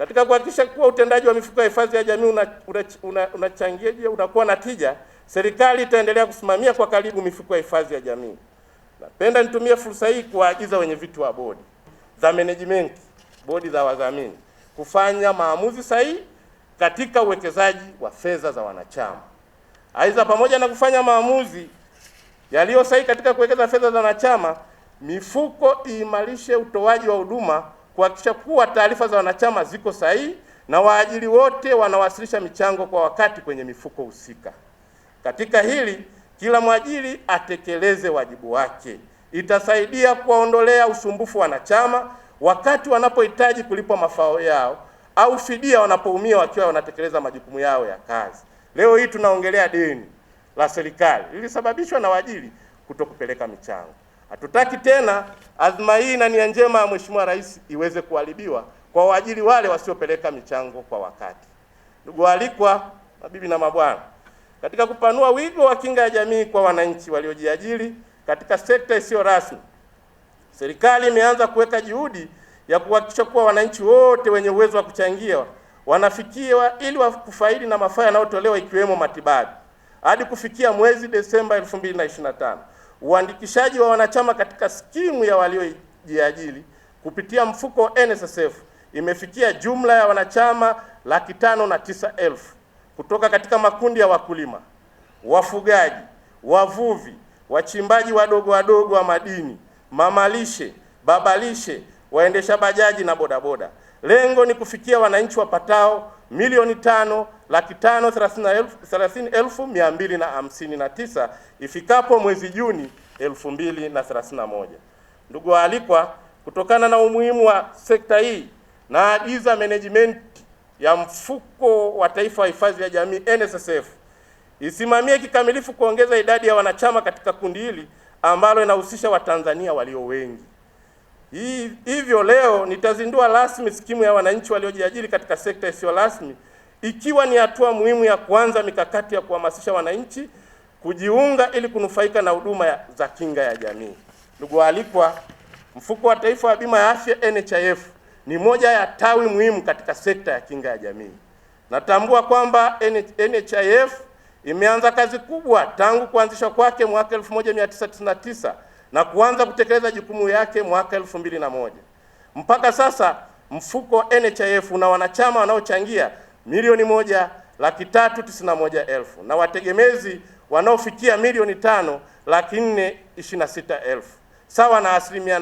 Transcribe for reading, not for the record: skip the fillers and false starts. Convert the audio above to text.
Katika kuhakikisha kuwa utendaji wa mifuko ya hifadhi ya jamii unachangia unakuwa na tija, serikali itaendelea kusimamia kwa karibu mifuko ya hifadhi ya jamii. Napenda nitumie fursa hii kuwaagiza wenyeviti wa bodi za management, bodi za wadhamini kufanya maamuzi sahihi katika uwekezaji wa fedha za wanachama. Aidha, pamoja na kufanya maamuzi yaliyo sahihi katika kuwekeza fedha za wanachama, mifuko iimarishe utoaji wa huduma, kuhakikisha kuwa taarifa za wanachama ziko sahihi na waajiri wote wanawasilisha michango kwa wakati kwenye mifuko husika. Katika hili, kila mwajiri atekeleze wajibu wake. Itasaidia kuwaondolea usumbufu wanachama wakati wanapohitaji kulipwa mafao yao au fidia wanapoumia wakiwa wanatekeleza majukumu yao ya kazi. Leo hii tunaongelea deni la serikali lilisababishwa na waajiri kutokupeleka michango. Hatutaki tena azma hii na nia njema ya Mheshimiwa Rais iweze kuharibiwa kwa waajiri wale wasiopeleka michango kwa wakati. Ndugu waalikwa, mabibi na mabwana, katika kupanua wigo wa kinga ya jamii kwa wananchi waliojiajiri katika sekta isiyo rasmi, serikali imeanza kuweka juhudi ya kuhakikisha kuwa wananchi wote wenye uwezo wa kuchangia wanafikiwa ili kufaidi na mafao yanayotolewa ikiwemo matibabu. Hadi kufikia mwezi Desemba 2025, uandikishaji wa wanachama katika skimu ya waliojiajiri kupitia mfuko wa NSSF imefikia jumla ya wanachama 509,000 kutoka katika makundi ya wakulima, wafugaji, wavuvi, wachimbaji wadogo wa madini, mamalishe, babalishe, waendesha bajaji na bodaboda. Lengo ni kufikia wananchi wapatao 5,530,259 ifikapo mwezi Juni 2031. Ndugu waalikwa, kutokana na umuhimu wa sekta hii, naagiza management ya mfuko wa taifa wa hifadhi ya jamii NSSF isimamie kikamilifu kuongeza idadi ya wanachama katika kundi hili ambalo inahusisha Watanzania walio wengi. Hivyo leo nitazindua rasmi skimu ya wananchi waliojiajiri katika sekta isiyo rasmi, ikiwa ni hatua muhimu ya kuanza mikakati ya kuhamasisha wananchi kujiunga ili kunufaika na huduma za kinga ya jamii. Ndugu waalikwa, mfuko wa taifa wa bima ya afya NHIF ni moja ya tawi muhimu katika sekta ya kinga ya jamii. Natambua kwamba NHIF imeanza kazi kubwa tangu kuanzishwa kwake mwaka 1999 na kuanza kutekeleza jukumu yake mwaka 2001. Mpaka sasa mfuko wa NHIF una wanachama wanaochangia 1,391,000 na wategemezi wanaofikia 5,426,000, sawa na asilimia